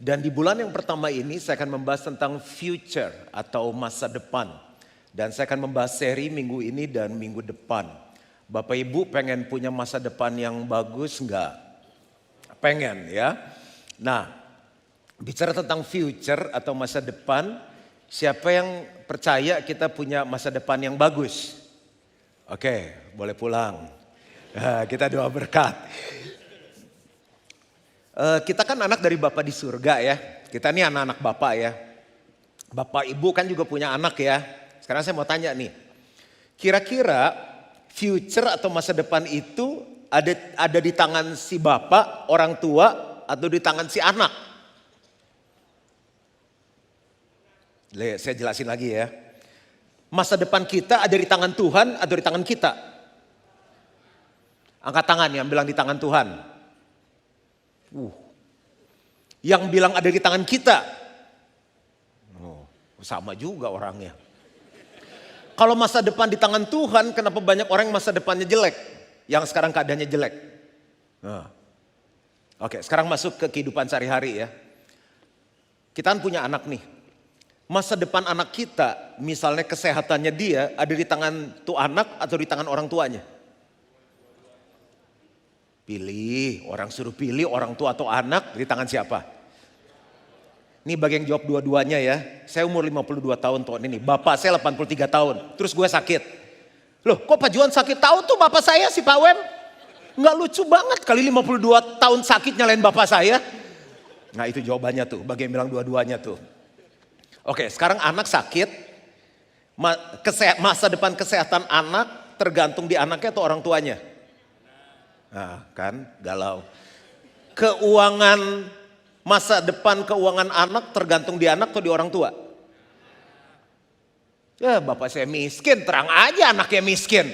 Dan di bulan yang pertama ini saya akan membahas tentang future atau masa depan. Dan saya akan membahas seri minggu ini dan minggu depan. Bapak Ibu pengen punya masa depan yang bagus enggak? Pengen ya. Nah, bicara tentang future atau masa depan, siapa yang percaya kita punya masa depan yang bagus? Oke, boleh pulang. Kita doa berkat. Kita kan anak dari Bapa di surga ya. Kita nih anak-anak Bapak ya. Bapak Ibu kan juga punya anak ya. Sekarang saya mau tanya nih. Kira-kira future atau masa depan itu ada di tangan si Bapak, orang tua, atau di tangan si anak? Saya jelasin lagi ya. Masa depan kita ada di tangan Tuhan atau di tangan kita? Angkat tangan yang bilang di tangan Tuhan. Yang bilang ada di tangan kita. Oh, sama juga orangnya. Kalau masa depan di tangan Tuhan, kenapa banyak orang yang masa depannya jelek? Yang sekarang keadaannya jelek. Oke, sekarang masuk ke kehidupan sehari-hari ya. Kita kan punya anak nih. Masa depan anak kita, misalnya kesehatannya dia ada di tangan tuh anak atau di tangan orang tuanya? Pilih, orang suruh pilih orang tua atau anak di tangan siapa? Ini bagi yang jawab dua-duanya ya. Saya umur 52 tahun tahun ini. Bapak saya 83 tahun. Terus gue sakit. Loh kok Pak Juan sakit? Tahu tuh bapak saya si Pak Wem. Nggak lucu banget kali 52 tahun sakit nyalain bapak saya. Nah itu jawabannya tuh. Bagi yang bilang dua-duanya tuh. Oke sekarang anak sakit. Masa depan kesehatan anak tergantung di anaknya atau orang tuanya? Nah kan galau. Keuangan masa depan keuangan anak tergantung di anak atau di orang tua? Ya bapak saya miskin, terang aja anaknya miskin.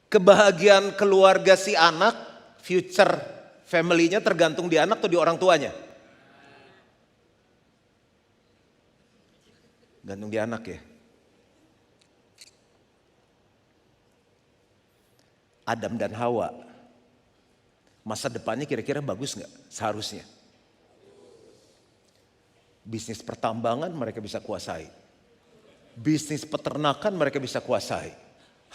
Kebahagiaan keluarga si anak, future family-nya tergantung di anak atau di orang tuanya? Gantung di anak ya. Adam dan Hawa, masa depannya kira-kira bagus nggak? Seharusnya. Bisnis pertambangan mereka bisa kuasai. Bisnis peternakan mereka bisa kuasai.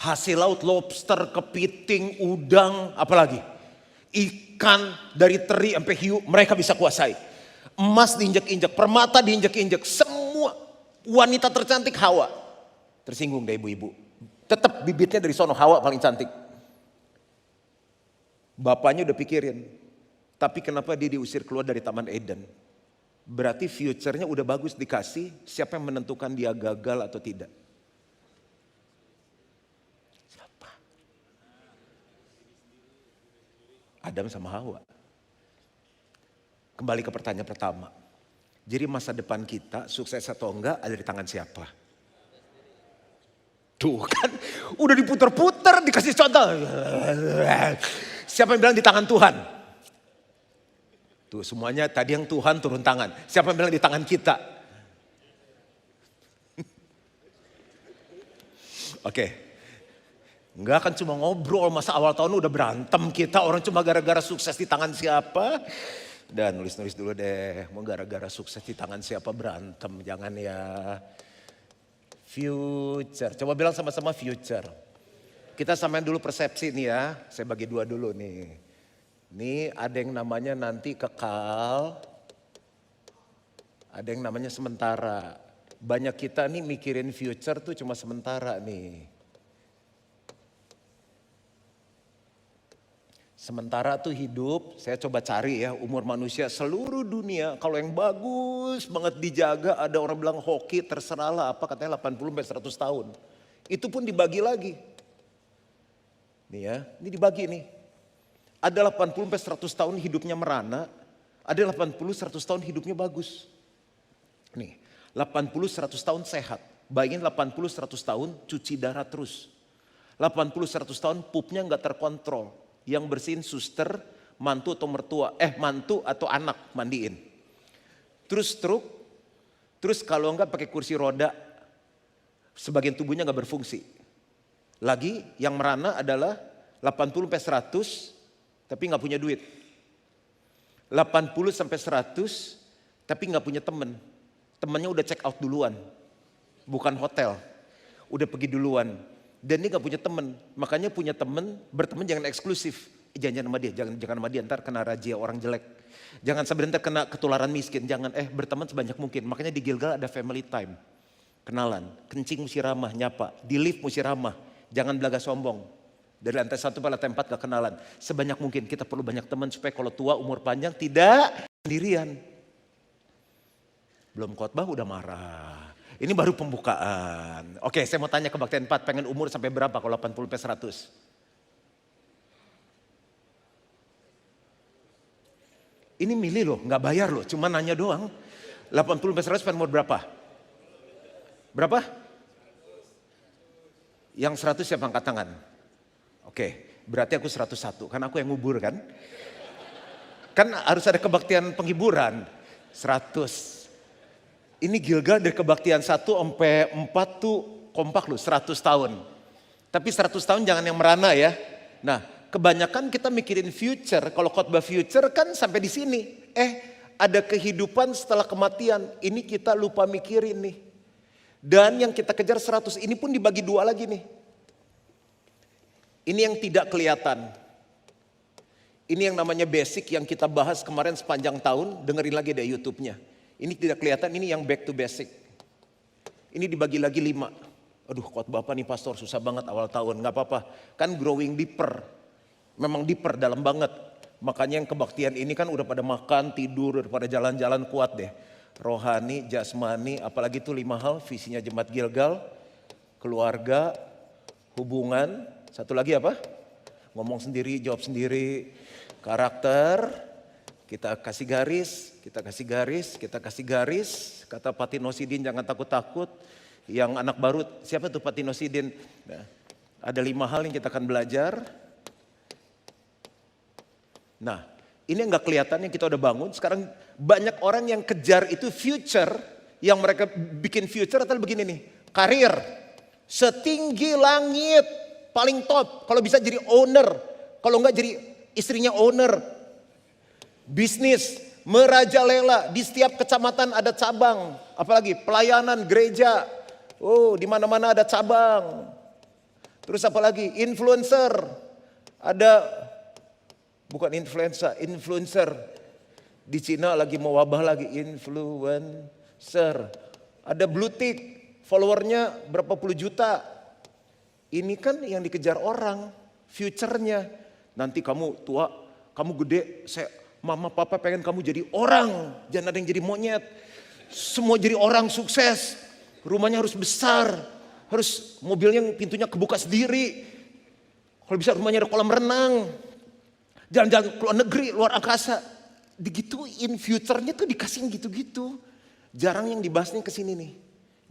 Hasil laut, lobster, kepiting, udang, apalagi. Ikan dari teri sampai hiu mereka bisa kuasai. Emas diinjak-injak, permata diinjak-injak. Semua wanita tercantik Hawa. Tersinggung deh ibu-ibu. Tetap bibitnya dari sono Hawa paling cantik. Bapaknya udah pikirin, tapi kenapa dia diusir keluar dari Taman Eden? Berarti future-nya udah bagus dikasih, siapa yang menentukan dia gagal atau tidak? Siapa? Adam sama Hawa. Kembali ke pertanyaan pertama. Jadi masa depan kita, sukses atau enggak ada di tangan siapa? Tuh kan, udah diputer-puter dikasih contoh. Siapa yang bilang di tangan Tuhan? Tuh semuanya tadi yang Tuhan turun tangan. Siapa yang bilang di tangan kita? Oke. Enggak kan cuma ngobrol masa awal tahun udah berantem kita. Orang cuma gara-gara sukses di tangan siapa. Dan nulis-nulis dulu deh. Mau gara-gara sukses di tangan siapa berantem. Jangan ya. Future. Coba bilang sama-sama future. Kita samain dulu persepsi nih ya, saya bagi dua dulu nih. Nih ada yang namanya nanti kekal, ada yang namanya sementara. Banyak kita nih mikirin future tuh cuma sementara nih. Sementara tuh hidup, saya coba cari ya umur manusia seluruh dunia. Kalau yang bagus banget dijaga ada orang bilang hoki terserah lah apa katanya 80-100 tahun. Itu pun dibagi lagi. Nih ya, ini dibagi nih. Ada 80-100 tahun hidupnya merana, ada 80-100 tahun hidupnya bagus. Nih, 80-100 tahun sehat. Bayangin 80-100 tahun cuci darah terus. 80-100 tahun pupnya nggak terkontrol. Yang bersihin suster, mantu atau mertua, mantu atau anak mandiin. Terus stroke, terus kalau enggak pakai kursi roda, sebagian tubuhnya nggak berfungsi. Lagi yang merana adalah 80-100 tapi nggak punya duit. 80 sampai 100 tapi nggak punya temen. Temennya udah check out duluan. Bukan hotel. Udah pergi duluan. Dan dia nggak punya temen. Makanya punya temen, berteman jangan eksklusif. Jangan sama dia, jangan sama dia, ntar kena razia orang jelek. Jangan sampai ntar kena ketularan miskin. Jangan, berteman sebanyak mungkin. Makanya di Gilgal ada family time. Kenalan, kencing mesti ramah, nyapa. Di lift mesti ramah. Jangan belaga sombong. Dari lantai 1 ke lantai 4 gak kenalan. Sebanyak mungkin kita perlu banyak teman supaya kalau tua umur panjang tidak sendirian. Belum khotbah udah marah. Ini baru pembukaan. Oke, saya mau tanya kebaktian 4, pengen umur sampai berapa kalau 80 sampai 100? Ini milih loh, gak bayar loh, cuma nanya doang. 80 sampai 100 pengen umur berapa? Berapa? Yang 100 siapa angkat tangan? Oke, berarti aku 101, karena aku yang ngubur kan. Kan harus ada kebaktian penghiburan, 100. Ini Gilgal dari kebaktian 1 sampai 4 tuh kompak loh, 100 tahun. Tapi 100 tahun jangan yang merana ya. Nah, kebanyakan kita mikirin future, kalau khotbah future kan sampai di sini. Ada kehidupan setelah kematian, ini kita lupa mikirin nih. Dan yang kita kejar 100 ini pun dibagi 2 lagi nih. Ini yang tidak kelihatan. Ini yang namanya basic yang kita bahas kemarin sepanjang tahun. Dengerin lagi deh YouTube-nya. Ini tidak kelihatan, ini yang back to basic. Ini dibagi lagi 5. Aduh, khotbah apa nih pastor, susah banget awal tahun. Gak apa-apa, kan growing deeper. Memang deeper, dalam banget. Makanya yang kebaktian ini kan udah pada makan, tidur, udah pada jalan-jalan kuat deh. Rohani, jasmani, apalagi itu 5 hal visinya Jemaat Gilgal. Keluarga, hubungan. Satu lagi apa? Ngomong sendiri, jawab sendiri. Karakter, kita kasih garis, kita kasih garis, kita kasih garis. Kata Patino Sidin jangan takut-takut. Yang anak baru, siapa tuh Patino Sidin? Nah, ada 5 hal yang kita akan belajar. Nah, ini yang gak kelihatan yang kita udah bangun. Sekarang banyak orang yang kejar itu future. Yang mereka bikin future adalah begini nih. Karir, setinggi langit. Paling top, kalau bisa jadi owner, kalau enggak jadi istrinya owner. Bisnis, merajalela, di setiap kecamatan ada cabang. Apalagi pelayanan gereja, di mana-mana ada cabang. Terus apalagi influencer, ada bukan influencer. Di Cina lagi mau wabah lagi influencer. Ada blue tick, followernya berapa puluh juta. Ini kan yang dikejar orang, future-nya. Nanti kamu tua, kamu gede, mama papa pengen kamu jadi orang. Jangan ada yang jadi monyet. Semua jadi orang sukses. Rumahnya harus besar. Harus mobilnya pintunya kebuka sendiri. Kalau bisa rumahnya ada kolam renang. Jalan-jalan keluar negeri, luar angkasa. Digituin future-nya tuh dikasih gitu-gitu. Jarang yang dibahasnya kesini nih.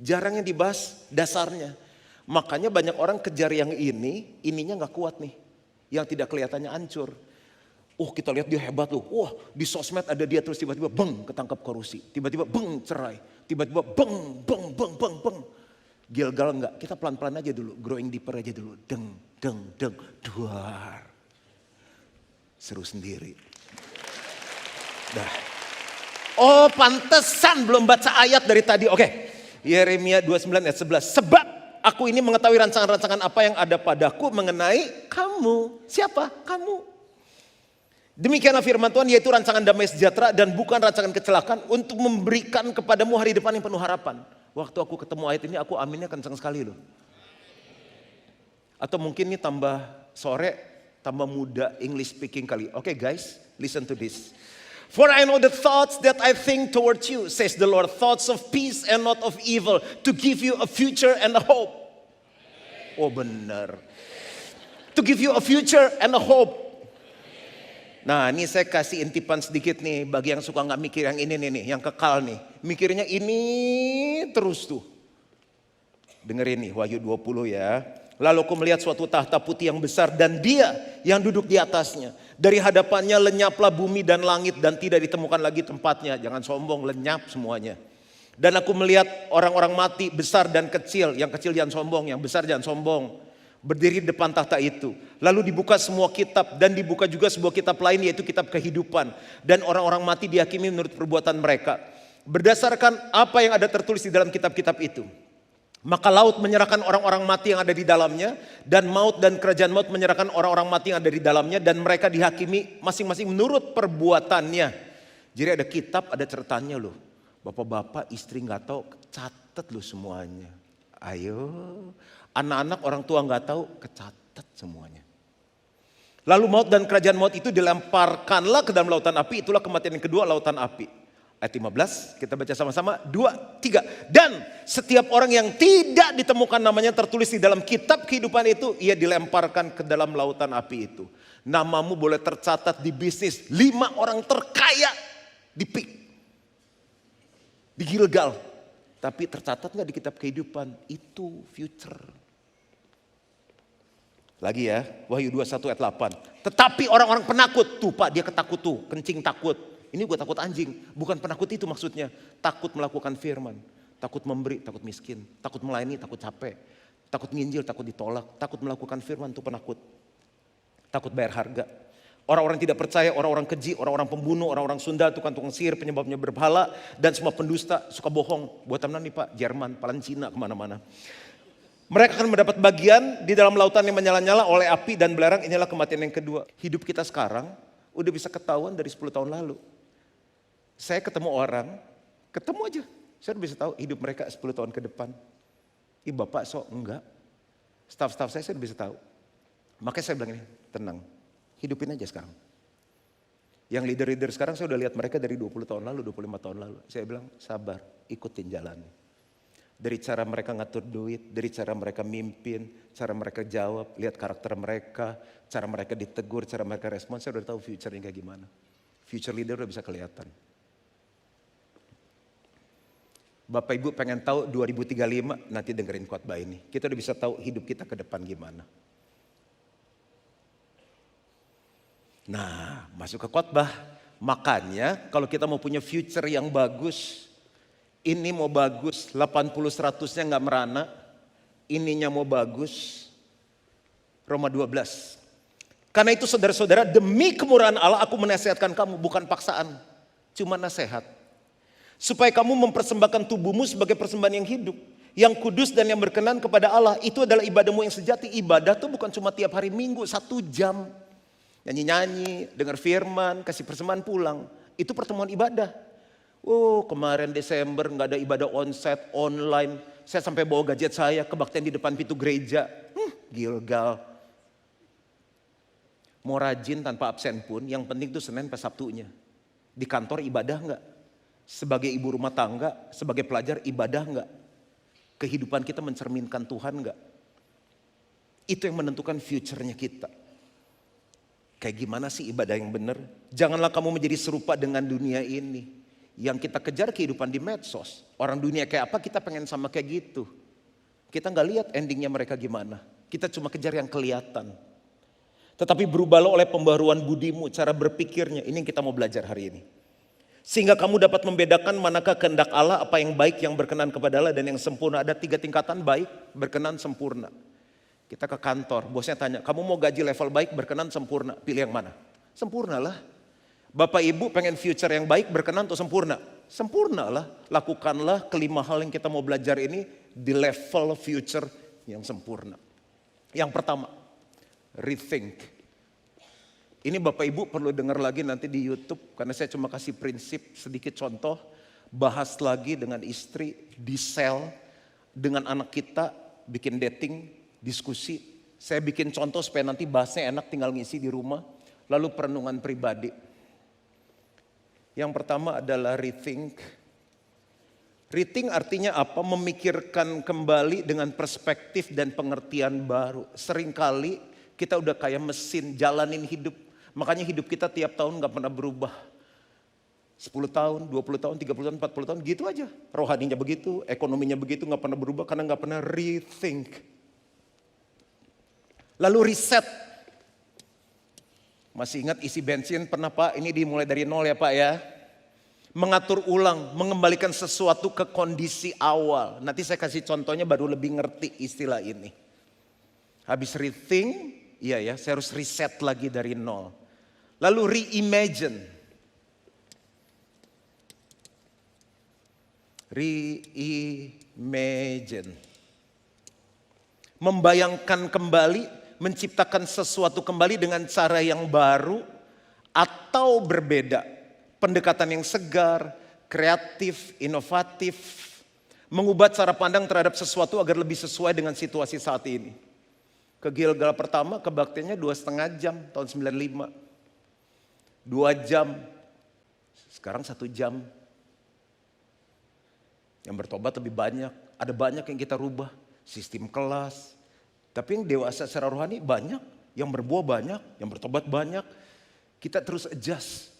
Jarang yang dibahas dasarnya. Makanya banyak orang kejar yang ininya gak kuat nih. Yang tidak kelihatannya hancur. Kita lihat dia hebat loh. Di sosmed ada dia terus tiba-tiba ketangkap korupsi. Tiba-tiba cerai. Tiba-tiba beng. Gilgal enggak, kita pelan-pelan aja dulu. Growing deeper aja dulu. Deng, duar. Seru sendiri. Dah. Pantesan belum baca ayat dari tadi. Oke. Yeremia 29 ayat 11. Sebab aku ini mengetahui rancangan-rancangan apa yang ada padaku mengenai kamu. Siapa? Kamu. Demikianlah firman Tuhan, yaitu rancangan damai sejahtera dan bukan rancangan kecelakaan untuk memberikan kepadamu hari depan yang penuh harapan. Waktu aku ketemu ayat ini aku aminnya kencang sekali loh. Atau mungkin ini tambah sore, tambah muda English speaking kali. Oke guys, listen to this. For I know the thoughts that I think towards you, says the Lord, thoughts of peace and not of evil, to give you a future and a hope. Benar. To give you a future and a hope. Nah, ini saya kasih intipan sedikit nih bagi yang suka nggak mikir yang ini nih, yang kekal nih. Mikirnya ini terus tuh. Dengerin nih Wahyu 20 ya. Lalu aku melihat suatu tahta putih yang besar dan dia yang duduk di atasnya. Dari hadapannya lenyaplah bumi dan langit dan tidak ditemukan lagi tempatnya. Jangan sombong, lenyap semuanya. Dan aku melihat orang-orang mati besar dan kecil. Yang kecil jangan sombong, yang besar jangan sombong. berdiri di depan tahta itu. Lalu dibuka semua kitab dan dibuka juga sebuah kitab lain yaitu kitab kehidupan. Dan orang-orang mati dihakimi menurut perbuatan mereka. Berdasarkan apa yang ada tertulis di dalam kitab-kitab itu. Maka laut menyerahkan orang-orang mati yang ada di dalamnya, dan maut dan kerajaan maut menyerahkan orang-orang mati yang ada di dalamnya, dan mereka dihakimi masing-masing menurut perbuatannya. Jadi ada kitab, ada ceritanya loh. Bapak-bapak, istri nggak tahu, catat loh semuanya. Ayo, anak-anak orang tua nggak tahu, kecatat semuanya. Lalu maut dan kerajaan maut itu dilemparkanlah ke dalam lautan api, itulah kematian yang kedua, lautan api. Ayat 15, kita baca sama-sama, 2, 3. Dan setiap orang yang tidak ditemukan namanya tertulis di dalam kitab kehidupan itu, ia dilemparkan ke dalam lautan api itu. Namamu boleh tercatat di bisnis 5 orang terkaya di PIK, di Gilgal. Tapi tercatat gak di kitab kehidupan? Itu future. Lagi ya, Wahyu 21 ayat 8. Tetapi orang-orang penakut, tuh Pak dia ketakut tuh, kencing takut. Ini gue takut anjing, bukan penakut itu maksudnya. Takut melakukan firman, takut memberi, takut miskin, takut melayani, takut capek. Takut nginjil, takut ditolak, takut melakukan firman itu penakut. Takut bayar harga. Orang-orang tidak percaya, orang-orang keji, orang-orang pembunuh, orang-orang Sunda, tukang-tukang sihir, penyebabnya berhala. Dan semua pendusta, suka bohong. Buat teman nih Pak, Jerman, Palestina, kemana-mana. Mereka akan mendapat bagian di dalam lautan yang menyala-nyala oleh api dan belerang. Inilah kematian yang kedua. Hidup kita sekarang udah bisa ketahuan dari 10 tahun lalu. Saya ketemu orang, ketemu aja. Saya udah bisa tahu hidup mereka 10 tahun ke depan. Ih Bapak sok enggak. Staff-staff saya udah bisa tahu. Makanya saya bilang ini, tenang. Hidupin aja sekarang. Yang leader-leader sekarang saya udah lihat mereka dari 20 tahun lalu, 25 tahun lalu. Saya bilang sabar, ikutin jalan. Dari cara mereka ngatur duit, dari cara mereka mimpin, cara mereka jawab, lihat karakter mereka, cara mereka ditegur, cara mereka respon. Saya udah tahu future-nya kayak gimana. Future leader udah bisa kelihatan. Bapak Ibu pengen tahu 2035, nanti dengerin khotbah ini. Kita udah bisa tahu hidup kita ke depan gimana. Nah, masuk ke khotbah. Makanya kalau kita mau punya future yang bagus, ini mau bagus, 80-100-nya gak merana, ininya mau bagus, Roma 12. Karena itu saudara-saudara, demi kemurahan Allah aku menasihatkan kamu, bukan paksaan, cuma nasihat. Supaya kamu mempersembahkan tubuhmu sebagai persembahan yang hidup, yang kudus dan yang berkenan kepada Allah. Itu adalah ibadahmu yang sejati. Ibadah tuh bukan cuma tiap hari Minggu 1 jam. Nyanyi-nyanyi, dengar firman, kasih persembahan pulang. Itu pertemuan ibadah. Oh kemarin Desember gak ada ibadah onsite, online. Saya sampai bawa gadget saya kebaktian di depan pintu gereja. Gilgal. Mau rajin tanpa absen pun, yang penting tuh Senin pas Sabtunya. Di kantor ibadah gak? Sebagai ibu rumah tangga, sebagai pelajar ibadah enggak? Kehidupan kita mencerminkan Tuhan enggak? Itu yang menentukan future-nya kita. Kayak gimana sih ibadah yang benar? Janganlah kamu menjadi serupa dengan dunia ini. Yang kita kejar kehidupan di medsos. Orang dunia kayak apa kita pengen sama kayak gitu. Kita enggak lihat endingnya mereka gimana. Kita cuma kejar yang kelihatan. Tetapi berubahlah oleh pembaruan budimu, cara berpikirnya. Ini yang kita mau belajar hari ini. Sehingga kamu dapat membedakan manakah kehendak Allah, apa yang baik, yang berkenan kepada Allah, dan yang sempurna. Ada 3 tingkatan, baik, berkenan, sempurna. Kita ke kantor, bosnya tanya, kamu mau gaji level baik, berkenan, sempurna, pilih yang mana? Sempurna lah. Bapak ibu pengen future yang baik, berkenan atau sempurna? Sempurna lah. Lakukanlah kelima hal yang kita mau belajar ini di level future yang sempurna. Yang pertama, rethink. Ini Bapak Ibu perlu dengar lagi nanti di YouTube, karena saya cuma kasih prinsip sedikit contoh. Bahas lagi dengan istri, di sel, dengan anak kita, bikin dating, diskusi. Saya bikin contoh supaya nanti bahasnya enak, tinggal ngisi di rumah. Lalu perenungan pribadi. Yang pertama adalah rethink. Rethink artinya apa? Memikirkan kembali dengan perspektif dan pengertian baru. Seringkali kita udah kayak mesin jalanin hidup. Makanya hidup kita tiap tahun gak pernah berubah. 10 tahun, 20 tahun, 30 tahun, 40 tahun gitu aja. Rohaninya begitu, ekonominya begitu, gak pernah berubah karena gak pernah rethink. Lalu riset. Masih ingat isi bensin pernah Pak? Ini dimulai dari nol ya Pak ya. Mengatur ulang, mengembalikan sesuatu ke kondisi awal. Nanti saya kasih contohnya baru lebih ngerti istilah ini. Habis rethink, iya ya, saya harus reset lagi dari nol. Lalu reimagine. Reimagine. Membayangkan kembali, menciptakan sesuatu kembali dengan cara yang baru atau berbeda. Pendekatan yang segar, kreatif, inovatif. Mengubah cara pandang terhadap sesuatu agar lebih sesuai dengan situasi saat ini. Ke Gilgal pertama kebaktiannya 2,5 jam tahun 95. 2 jam, sekarang 1 jam. Yang bertobat lebih banyak, ada banyak yang kita rubah. Sistem kelas, tapi yang dewasa secara rohani banyak. Yang berbuah banyak, yang bertobat banyak. Kita terus adjust.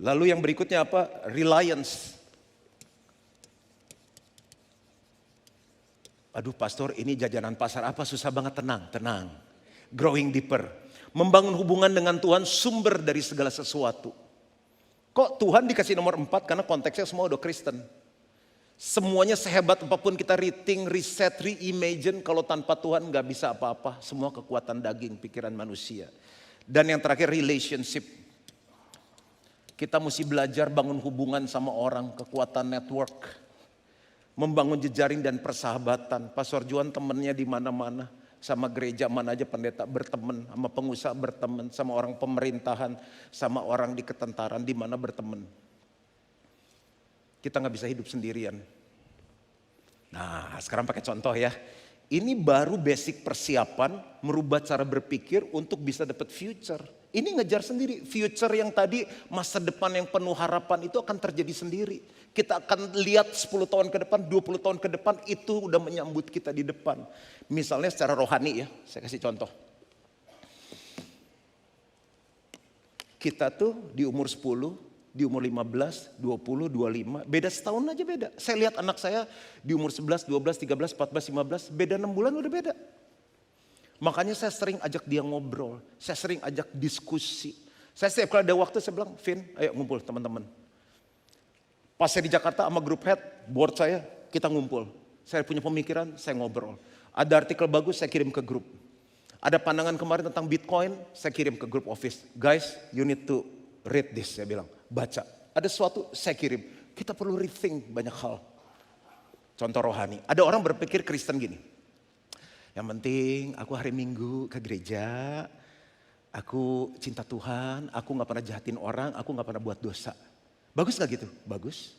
Lalu yang berikutnya apa? Reliance. Aduh pastor, ini jajanan pasar apa, susah banget. Tenang. Growing deeper. Membangun hubungan dengan Tuhan sumber dari segala sesuatu. Kok Tuhan dikasih nomor 4? Karena konteksnya semua udah Kristen. Semuanya sehebat apapun kita rethink, reset, reimagine. Kalau tanpa Tuhan gak bisa apa-apa. Semua kekuatan daging, pikiran manusia. Dan yang terakhir relationship. Kita mesti belajar bangun hubungan sama orang, kekuatan network. Membangun jejaring dan persahabatan. Pastor Juan temennya di mana-mana. Sama gereja mana aja pendeta berteman. Sama pengusaha berteman. Sama orang pemerintahan. Sama orang di ketentaran di mana berteman. Kita gak bisa hidup sendirian. Nah sekarang pakai contoh ya. Ini baru basic persiapan merubah cara berpikir untuk bisa dapat future. Ini ngejar sendiri. Future yang tadi masa depan yang penuh harapan itu akan terjadi sendiri. Kita akan lihat 10 tahun ke depan, 20 tahun ke depan itu udah menyambut kita di depan. Misalnya secara rohani ya, saya kasih contoh. Kita tuh di umur 10, di umur 15, 20, 25, beda setahun aja beda. Saya lihat anak saya di umur 11, 12, 13, 14, 15, beda 6 bulan udah beda. Makanya saya sering ajak dia ngobrol, saya sering ajak diskusi. Saya setiap kali ada waktu saya bilang, Vin ayo ngumpul teman-teman. Pas saya di Jakarta sama grup head, board saya, kita ngumpul. Saya punya pemikiran, saya ngobrol. Ada artikel bagus, saya kirim ke grup. Ada pandangan kemarin tentang Bitcoin, saya kirim ke grup office. Guys, you need to read this, saya bilang. Baca. Ada sesuatu, saya kirim. Kita perlu rethink banyak hal. Contoh rohani. Ada orang berpikir Kristen gini. Yang penting aku hari Minggu ke gereja. Aku cinta Tuhan, aku gak pernah jahatin orang, aku gak pernah buat dosa. Bagus gak gitu? Bagus.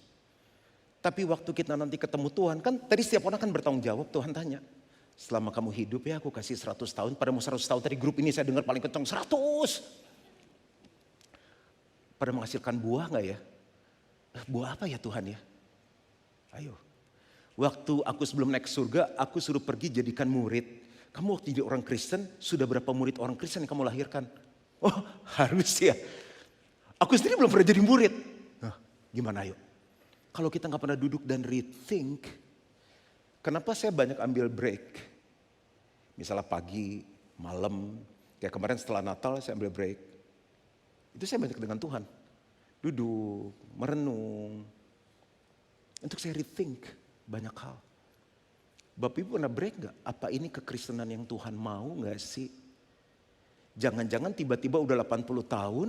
Tapi waktu kita nanti ketemu Tuhan, kan tadi setiap orang kan bertanggung jawab. Tuhan tanya, selama kamu hidup ya aku kasih 100 tahun. Pada mau 100 tahun tadi grup ini saya dengar paling kencang 100. Pada menghasilkan buah gak ya? Buah apa ya Tuhan ya? Ayo. Waktu aku sebelum naik ke surga, aku suruh pergi jadikan murid. Kamu waktu jadi orang Kristen, sudah berapa murid orang Kristen yang kamu lahirkan? Oh harus ya. Aku sendiri belum pernah jadi murid. Nah, gimana ayo? Kalau kita gak pernah duduk dan rethink, kenapa saya banyak ambil break? Misalnya pagi, malam, kayak kemarin setelah Natal saya ambil break. Itu saya banyak dengan Tuhan. Duduk, merenung. Untuk saya rethink banyak hal. Bapak Ibu pernah break gak? Apa ini kekristenan yang Tuhan mau gak sih? Jangan-jangan tiba-tiba udah 80 tahun,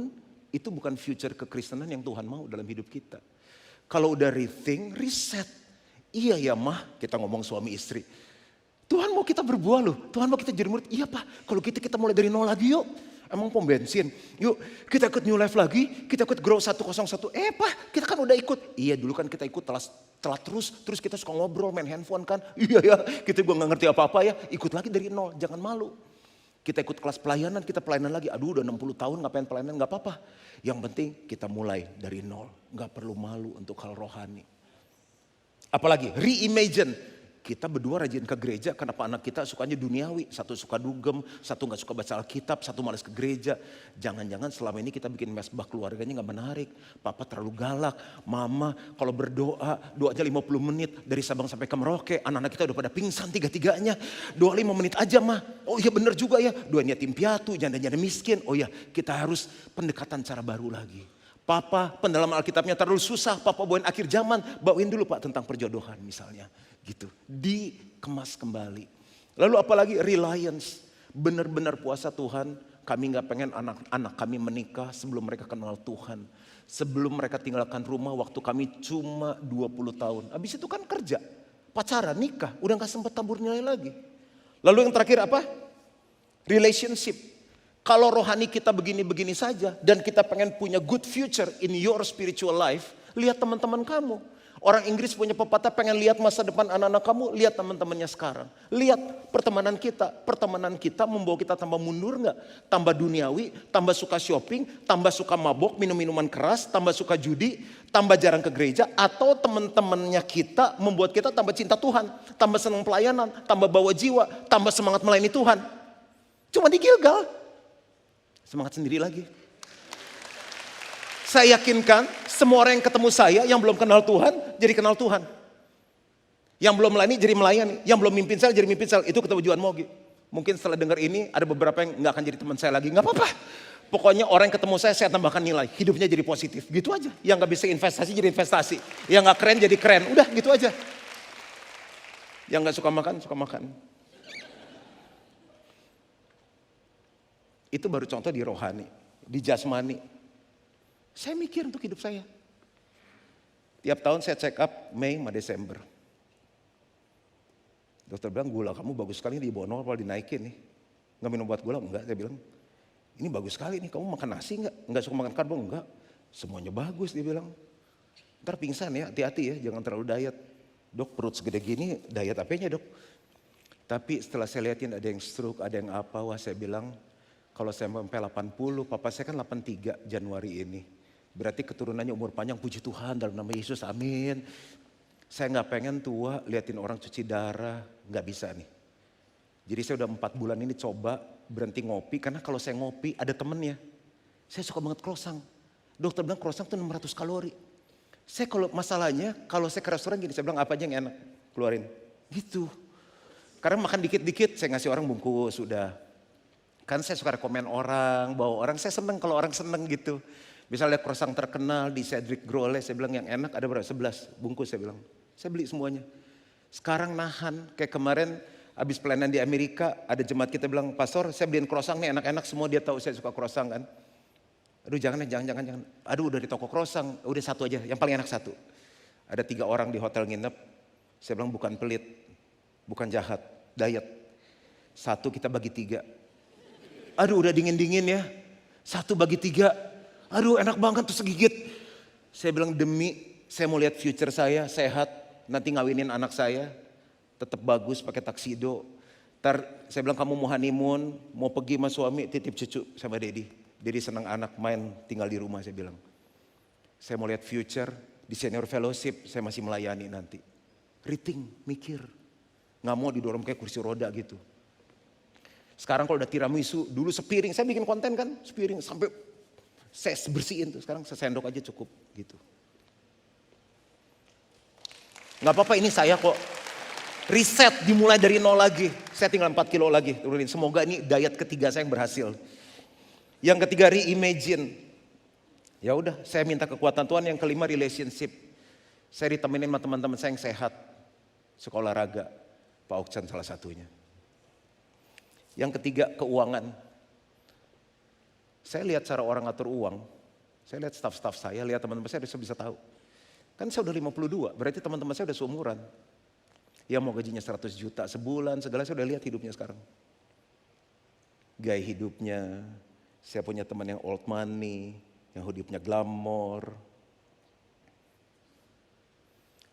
itu bukan future kekristenan yang Tuhan mau dalam hidup kita. Kalau udah rethink, reset. Iya ya mah, kita ngomong suami istri. Tuhan mau kita berbuah loh, Tuhan mau kita jadi murid. Iya Pak, kalau kita mulai dari nol lagi yuk. Emang pom bensin, yuk kita ikut New Life lagi, kita ikut Grow 101. Pak, kita kan udah ikut. Iya dulu kan kita ikut telat terus kita suka ngobrol, main handphone kan. Iya ya, kita gue gak ngerti apa-apa ya, ikut lagi dari nol, jangan malu. Kita ikut kelas pelayanan, kita pelayanan lagi. Aduh udah 60 tahun ngapain pelayanan, gak apa-apa. Yang penting kita mulai dari nol, gak perlu malu untuk hal rohani. Apalagi reimagine. Kita berdua rajin ke gereja, kenapa anak kita sukanya duniawi. Satu suka dugem, satu gak suka baca Alkitab, satu malas ke gereja. Jangan-jangan selama ini kita bikin mesbah keluarganya gak menarik. Papa terlalu galak, mama kalau berdoa, doanya 50 menit. Dari Sabang sampai ke Merauke, anak-anak kita udah pada pingsan tiga-tiganya. Doa 5 menit aja mah, oh iya bener juga ya. Doanya yatim piatu, janda-janda miskin. Oh iya kita harus pendekatan cara baru lagi. Papa pendalaman Alkitabnya terlalu susah, Papa bawain akhir zaman, bawain dulu Pak tentang perjodohan misalnya. Gitu. Di kemas kembali. Lalu apalagi reliance, benar-benar puasa Tuhan. Kami gak pengen anak-anak kami menikah sebelum mereka kenal Tuhan. Sebelum mereka tinggalkan rumah waktu kami cuma 20 tahun. Habis itu kan kerja, pacaran, nikah, udah gak sempat tabur nilai lagi. Lalu yang terakhir apa? Relationship. Kalau rohani kita begini-begini saja dan kita pengen punya good future in your spiritual life, lihat teman-teman kamu. Orang Inggris punya pepatah, pengen lihat masa depan anak-anak kamu, lihat teman-temannya sekarang. Lihat pertemanan kita membawa kita tambah mundur nggak? Tambah duniawi, tambah suka shopping, tambah suka mabok, minum minuman keras, tambah suka judi, tambah jarang ke gereja. Atau teman-temannya kita membuat kita tambah cinta Tuhan, tambah senang pelayanan, tambah bawa jiwa, tambah semangat melayani Tuhan. Cuma di Gilgal, semangat sendiri lagi. Saya yakinkan semua orang yang ketemu saya yang belum kenal Tuhan jadi kenal Tuhan. Yang belum melayani jadi melayani. Yang belum mimpin sel jadi mimpin sel. Itu ketemu Juan Mogi. Mungkin setelah dengar ini ada beberapa yang gak akan jadi teman saya lagi. Gak apa-apa. Pokoknya orang yang ketemu saya tambahkan nilai. Hidupnya jadi positif. Gitu aja. Yang gak bisa investasi jadi investasi. Yang gak keren jadi keren. Udah gitu aja. Yang gak suka makan, suka makan. Itu baru contoh di rohani. Di jasmani. Saya mikir untuk hidup saya. Tiap tahun saya check up Mei sama Desember. Dokter bilang gula kamu bagus sekali di bawah normal dinaikin nih. Nggak minum obat gula? Enggak. Saya bilang ini bagus sekali nih, kamu makan nasi enggak? Enggak suka makan karbo? Enggak. Semuanya bagus dia bilang. Ntar pingsan ya, hati-hati ya, jangan terlalu diet. Dok perut segede gini diet apanya dok? Tapi setelah saya lihatin ada yang stroke, ada yang apa, wah saya bilang kalau saya sampai 80, papa saya kan 83 Januari ini. Berarti keturunannya umur panjang, puji Tuhan dalam nama Yesus, amin. Saya gak pengen tua liatin orang cuci darah, gak bisa nih. Jadi saya udah 4 bulan ini coba berhenti ngopi, karena kalau saya ngopi ada temennya. Saya suka banget croissant. Dokter bilang croissant tuh 600 kalori. Saya kalau masalahnya, kalau saya ke restoran gini, saya bilang apa aja yang enak, keluarin. Gitu. Karena makan dikit-dikit, saya ngasih orang bungkus, udah. Kan saya suka rekomen orang, bawa orang, saya seneng kalau orang seneng gitu. Misalnya croissant terkenal di Cedric Grolle, saya bilang yang enak ada berapa? 11 bungkus saya bilang. Saya beli semuanya. Sekarang nahan, kayak kemarin habis pelayanan di Amerika, ada jemaat kita bilang, Pastor saya beliin croissant nih enak-enak, semua dia tahu saya suka croissant kan. Aduh jangan. Aduh udah di toko croissant, udah satu aja, yang paling enak satu. Ada 3 orang di hotel nginep, saya bilang bukan pelit, bukan jahat, diet. Satu kita bagi 3. Aduh udah dingin-dingin ya, 1 bagi 3. Aduh enak banget tuh segigit. Saya bilang demi saya mau lihat future saya sehat. Nanti ngawinin anak saya. Tetap bagus pakai taksido. Ntar saya bilang kamu mau honeymoon. Mau pergi sama suami titip cucu sama Dedi. Dedi senang anak main tinggal di rumah saya bilang. Saya mau lihat future. Di senior fellowship saya masih melayani nanti. Riting, mikir. Gak mau didorong kayak kursi roda gitu. Sekarang kalau udah tiramisu. Dulu sepiring. Saya bikin konten kan sepiring sampai saya bersihin tuh, sekarang sesendok aja cukup gitu. Gak apa-apa ini saya kok. Reset dimulai dari 0 lagi. Saya tinggal 4 kilo lagi turunin. Semoga ini diet ketiga saya yang berhasil. Yang ketiga reimagine. Ya udah saya minta kekuatan Tuhan. Yang kelima relationship. Saya ditemenin sama teman-teman saya yang sehat. Suka olahraga. Pak Oksan salah satunya. Yang ketiga keuangan. Saya lihat cara orang ngatur uang, saya lihat staff-staff saya, lihat teman-teman saya bisa tahu. Kan saya udah 52, berarti teman-teman saya udah seumuran. Yang mau gajinya 100 juta sebulan, segala saya udah lihat hidupnya sekarang. Gaya hidupnya, saya punya teman yang old money, yang hidupnya glamor.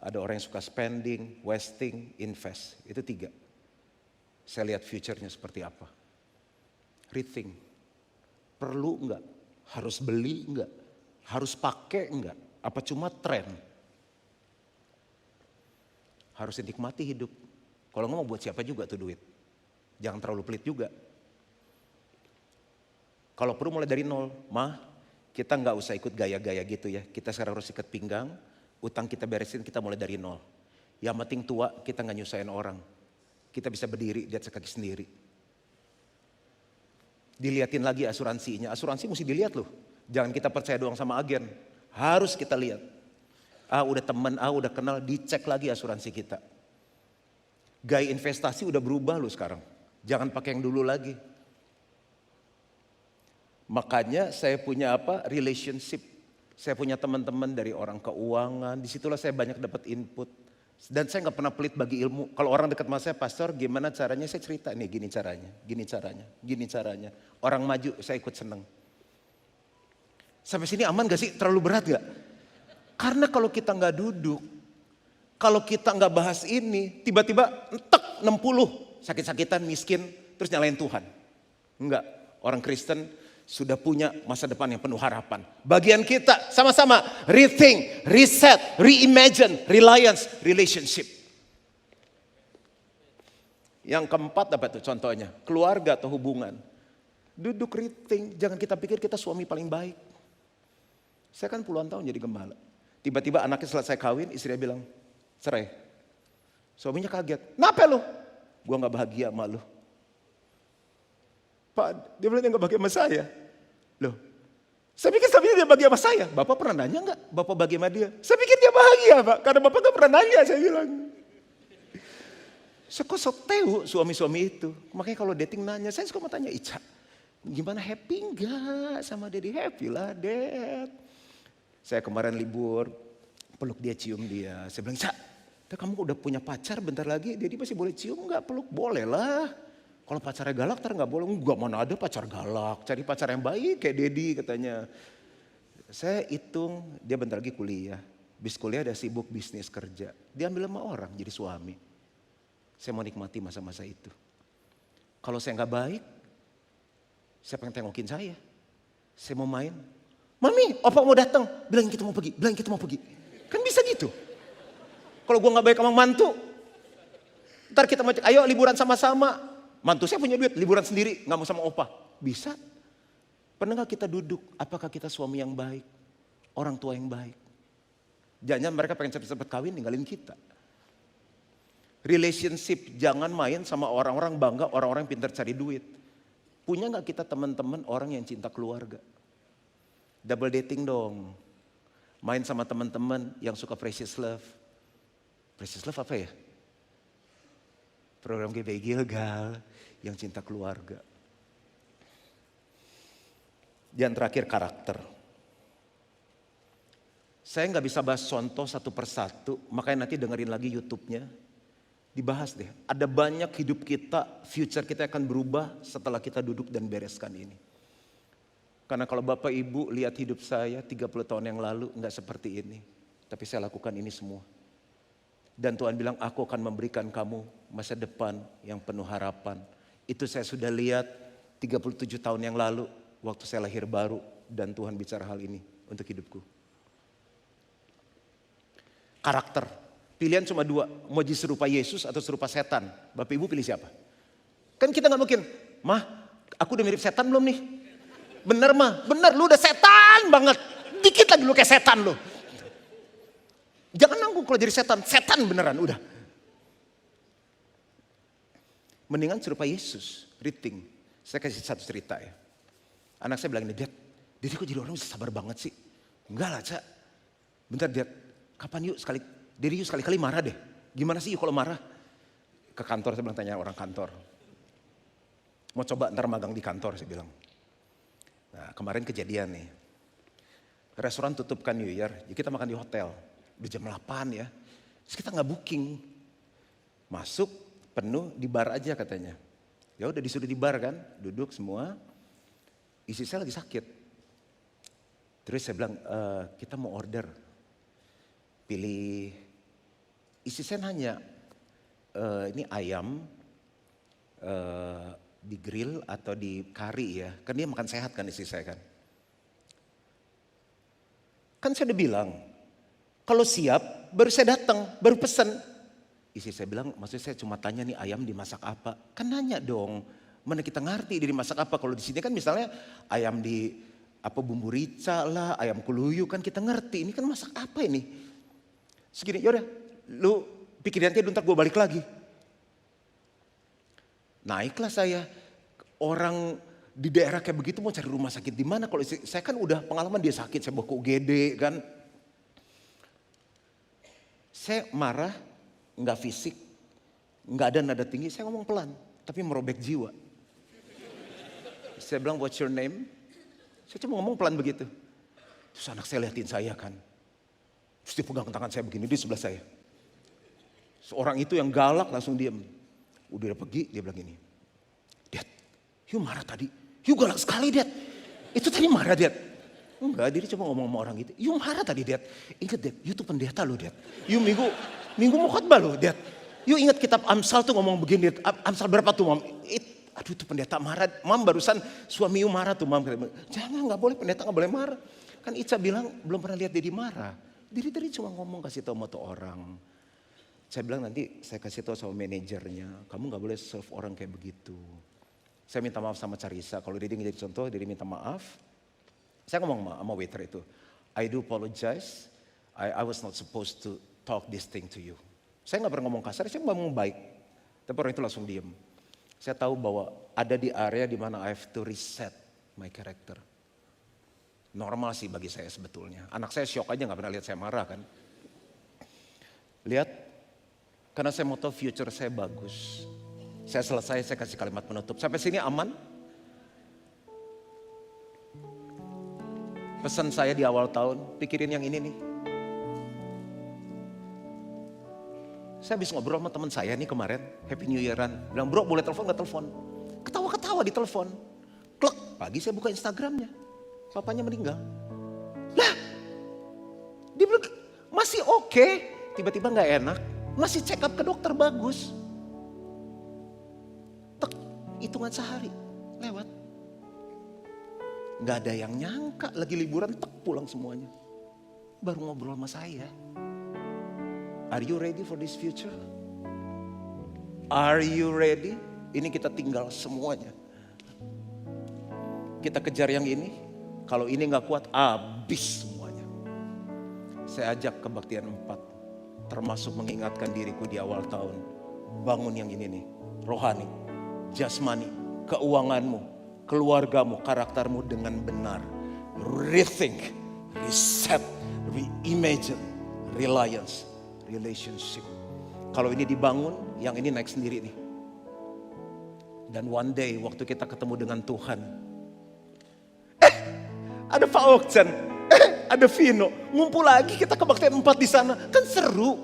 Ada orang yang suka spending, wasting, invest, itu 3. Saya lihat future-nya seperti apa. Rethink. Perlu enggak? Harus beli enggak? Harus pakai enggak? Apa cuma tren? Harus dinikmati hidup. Kalau nggak mau buat siapa juga tuh duit. Jangan terlalu pelit juga. Kalau perlu mulai dari 0. Kita nggak usah ikut gaya-gaya gitu ya. Kita sekarang harus ikat pinggang. Utang kita beresin, kita mulai dari 0. Yang penting tua, kita nggak nyusahin orang. Kita bisa berdiri di atas kaki sendiri. Dilihatin lagi asuransinya. Asuransi mesti dilihat loh. Jangan kita percaya doang sama agen. Harus kita lihat. Udah teman, udah kenal, dicek lagi asuransi kita. Gaya investasi udah berubah loh sekarang. Jangan pakai yang dulu lagi. Makanya saya punya apa? Relationship. Saya punya teman-teman dari orang keuangan. Disitulah saya banyak dapat input. Dan saya nggak pernah pelit bagi ilmu. Kalau orang dekat sama saya, pastor gimana caranya? Saya cerita nih, gini caranya, gini caranya, gini caranya. Orang maju, saya ikut seneng. Sampai sini aman gak sih? Terlalu berat gak? Karena kalau kita nggak duduk, kalau kita nggak bahas ini, tiba-tiba entek 60, sakit-sakitan, miskin, terus nyalain Tuhan. Enggak, orang Kristen sudah punya masa depan yang penuh harapan. Bagian kita sama-sama rethink, reset, reimagine, reliance, relationship. Yang keempat apa tuh contohnya? Keluarga atau hubungan. Duduk rethink, jangan kita pikir kita suami paling baik. Saya kan puluhan tahun jadi gembala. Tiba-tiba anaknya selesai kawin, istrinya bilang, cerai. Suaminya kaget, kenapa lu? Gua gak bahagia sama lu. Pak, dia bilang dia gak bahagia sama saya. Loh, saya pikir dia bahagia sama saya. Bapak pernah nanya gak? Bapak bahagia sama dia? Saya pikir dia bahagia Pak, karena Bapak gak pernah nanya, saya bilang. Saya kok sok tahu suami-suami itu. Makanya kalau dating nanya, saya suka mau tanya, Ica, gimana happy enggak sama Daddy? Happy lah, Dad. Saya kemarin libur, peluk dia, cium dia. Saya bilang, Ica, kamu udah punya pacar bentar lagi, Daddy masih boleh cium enggak? Peluk? Boleh lah. Kalau pacarnya galak, ntar nggak boleh. Enggak, mana ada pacar galak. Cari pacar yang baik kayak Daddy katanya. Saya hitung, dia bentar lagi kuliah. Bis kuliah ada sibuk bisnis kerja. Dia ambil sama orang jadi suami. Saya mau nikmati masa-masa itu. Kalau saya nggak baik, siapa yang tengokin saya? Saya mau main. Mami, opa mau datang. Bilangin kita mau pergi, bilangin kita mau pergi. Kan bisa gitu. Kalau gue nggak baik sama mantu, ntar kita mau, ayo liburan sama-sama. Mantu saya punya duit, liburan sendiri, nggak mau sama opa. Bisa. Pernah nggak kita duduk? Apakah kita suami yang baik, orang tua yang baik? Jangan mereka pengen cepet-cepet kawin, ninggalin kita. Relationship, jangan main sama orang-orang bangga, orang-orang yang pintar cari duit. Punya nggak kita teman-teman orang yang cinta keluarga? Double dating dong. Main sama teman-teman yang suka precious love. Precious love apa ya? Program GBI Gilgal yang cinta keluarga. Dan terakhir karakter. Saya nggak bisa bahas contoh satu persatu, makanya nanti dengerin lagi YouTube-nya. Dibahas deh, ada banyak hidup kita, future kita akan berubah setelah kita duduk dan bereskan ini. Karena kalau Bapak Ibu lihat hidup saya 30 tahun yang lalu nggak seperti ini. Tapi saya lakukan ini semua. Dan Tuhan bilang, aku akan memberikan kamu masa depan yang penuh harapan. Itu saya sudah lihat 37 tahun yang lalu waktu saya lahir baru. Dan Tuhan bicara hal ini untuk hidupku. Karakter. Pilihan cuma dua. Mau jadi serupa Yesus atau serupa setan. Bapak Ibu pilih siapa? Kan kita gak mungkin. Mah, aku udah mirip setan belum nih? Bener mah, bener lu udah setan banget. Dikit lagi lu kayak setan lu. Jangan nanggung kalau jadi setan. Setan beneran udah. Mendingan serupa Yesus. Riting. Saya kasih satu cerita ya. Anak saya bilang ini, Dad, Dad kok jadi orang bisa sabar banget sih? Enggak lah, Cak. Bentar, Dad. Kapan yuk sekali-kali marah deh. Gimana sih yuk kalau marah? Ke kantor saya bilang, tanya orang kantor. Mau coba ntar magang di kantor saya bilang. Nah kemarin kejadian nih. Restoran tutup kan New Year, jadi kita makan di hotel. Udah jam 8 ya. Terus kita gak booking. Masuk penuh di bar aja katanya. Ya udah disuruh di bar kan, duduk semua. Istri saya lagi sakit. Terus saya bilang, kita mau order. Pilih, istri saya nanya, ini ayam di grill atau di kari ya? Kan dia makan sehat kan istri saya kan. Kan saya udah bilang, kalau siap baru saya datang, baru pesen. Istri saya bilang, maksudnya saya cuma tanya nih ayam dimasak apa? Kan nanya dong, mana kita ngerti dia dimasak apa? Kalau di sini kan misalnya ayam di apa bumbu rica lah, ayam kuluyu kan kita ngerti. Ini kan masak apa ini? Segini, yaudah lu pikirin nanti ntar gue balik lagi. Naiklah saya, orang di daerah kayak begitu mau cari rumah sakit di mana? Kalau saya kan udah pengalaman dia sakit, saya bawa ke UGD kan. Saya marah, nggak fisik, Nggak ada nada tinggi, saya ngomong pelan, tapi merobek jiwa. Saya bilang, what's your name? Saya cuma ngomong pelan begitu. Terus anak saya liatin saya kan. Terus dia pegang tangan saya begini, di sebelah saya. Seorang itu yang galak langsung diem. Udah pergi, dia bilang gini. Dad, you marah tadi. You galak sekali, Dad. Itu tadi marah, Dad. Enggak, dia cuma ngomong sama orang gitu. You marah tadi, Dad. Ingat, Dad, you tuh pendeta loh, Dad. You minggu mau khotbah loh, Dad. You ingat kitab Amsal tuh ngomong begini. Amsal berapa tuh, Mam? Aduh, itu pendeta marah. Mam, barusan suami you marah tuh, Mam. Jangan, gak boleh, pendeta gak boleh marah. Kan Ica bilang belum pernah lihat Dedi marah. Diri tadi cuma ngomong kasih tahu sama tuh orang. Saya bilang nanti saya kasih tahu sama manajernya. Kamu gak boleh serve orang kayak begitu. Saya minta maaf sama Carissa. Kalau Dedi ngejadi contoh, Dedi minta maaf. Saya ngomong sama waiter itu. I do apologize. I was not supposed to talk this thing to you. Saya gak pernah ngomong kasar, saya ngomong baik. Tapi orang itu langsung diem. Saya tahu bahwa ada di area di mana I have to reset my character. Normal sih bagi saya sebetulnya. Anak saya shock aja gak pernah lihat saya marah kan. Lihat, karena saya mau tahu future saya bagus. Saya selesai, saya kasih kalimat penutup. Sampai sini aman? Pesan saya di awal tahun, pikirin yang ini nih. Saya habis ngobrol sama teman saya nih kemarin, Happy New Year-an. Bilang, bro boleh telepon gak telepon? Ketawa-ketawa di telepon. Klek, pagi saya buka Instagramnya. Papanya meninggal. Lah, dia bilang masih oke. Tiba-tiba gak enak. Masih check up ke dokter bagus. Tek, hitungan sehari lewat. Gak ada yang nyangka lagi liburan tek pulang semuanya. Baru ngobrol sama saya. Are you ready for this future? Are you ready? Ini kita tinggal semuanya. Kita kejar yang ini. Kalau ini gak kuat, habis semuanya. Saya ajak kebaktian 4. Termasuk mengingatkan diriku di awal tahun. Bangun yang ini nih. Rohani, jasmani, keuanganmu, keluargamu, karaktermu dengan benar. Rethink, reset, reimagine, reliance. Relationship. Kalau ini dibangun, yang ini naik sendiri nih. Dan one day waktu kita ketemu dengan Tuhan. Ada Pak Oksan, ada Vino. Ngumpul lagi kita kebaktian 4 di sana. Kan seru.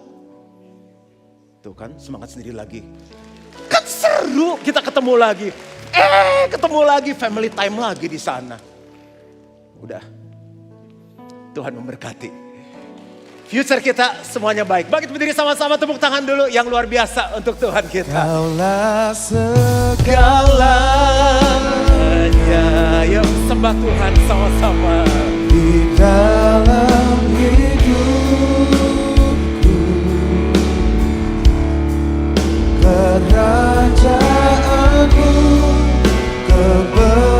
Tuh kan semangat sendiri lagi. Kan seru kita ketemu lagi. Ketemu lagi family time lagi di sana. Udah. Tuhan memberkati. Future kita semuanya baik. Bangkit berdiri sama-sama, tepuk tangan dulu yang luar biasa untuk Tuhan kita. Kaulah segalanya. Yuk sembah Tuhan sama-sama. Di dalam hidupku, kerajaanmu, kebenaranmu,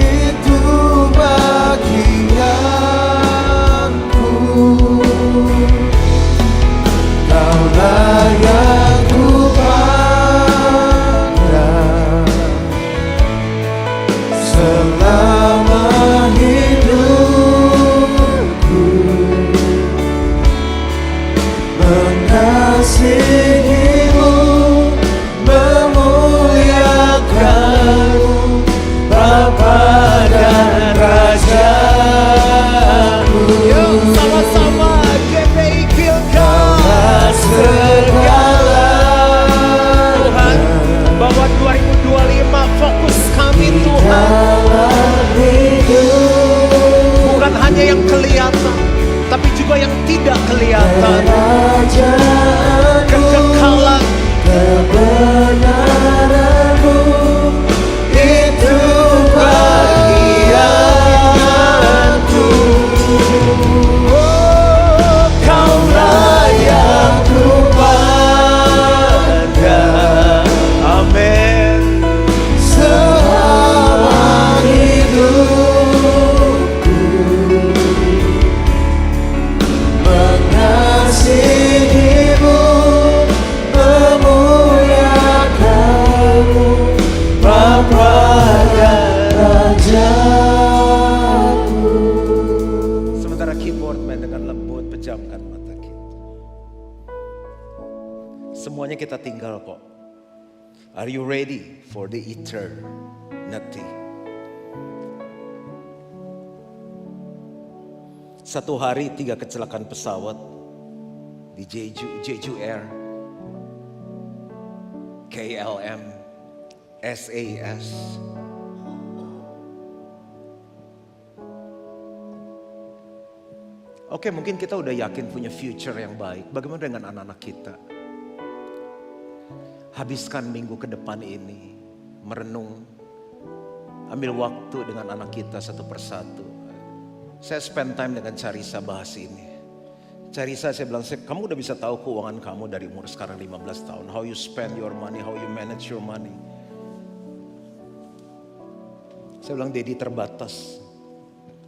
itu bagianku. Kaulah yang ku pandang selama hidup. Semuanya kita tinggal kok. Are you ready for the eternity? Satu hari 3 kecelakaan pesawat di Jeju Air, KLM, SAS. Oke, mungkin kita udah yakin punya future yang baik. Bagaimana dengan anak-anak kita? Habiskan minggu ke depan ini merenung, ambil waktu dengan anak kita satu persatu. Saya spend time dengan Carissa bahas ini. Carissa, saya bilang, kamu udah bisa tahu keuangan kamu dari umur sekarang 15 tahun. How you spend your money, how you manage your money. Saya bilang, Daddy terbatas.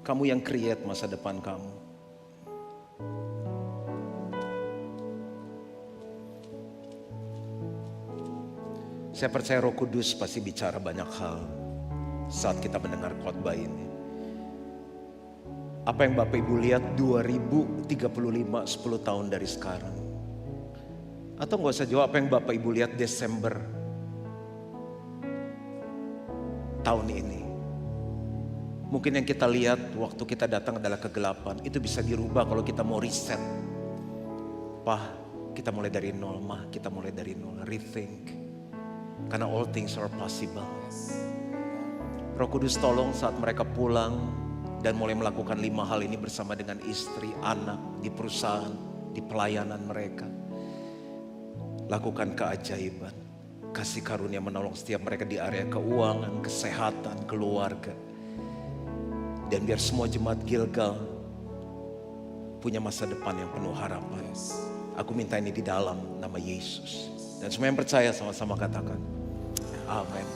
Kamu yang create masa depan kamu. Saya percaya Roh Kudus pasti bicara banyak hal saat kita mendengar khotbah ini. Apa yang Bapak Ibu lihat 2035, 10 tahun dari sekarang. Atau gak usah jawab apa yang Bapak Ibu lihat Desember tahun ini. Mungkin yang kita lihat waktu kita datang adalah kegelapan. Itu bisa dirubah kalau kita mau reset. Kita mulai dari nol, kita mulai dari nol. Rethink. Karena all things are possible. Roh Kudus tolong saat mereka pulang dan mulai melakukan 5 hal ini bersama dengan istri, anak, di perusahaan, di pelayanan mereka. Lakukan keajaiban. Kasih karunia menolong setiap mereka di area keuangan, kesehatan, keluarga. Dan biar semua jemaat Gilgal punya masa depan yang penuh harapan. Aku minta ini di dalam nama Yesus. Dan semua yang percaya sama-sama katakan, amin.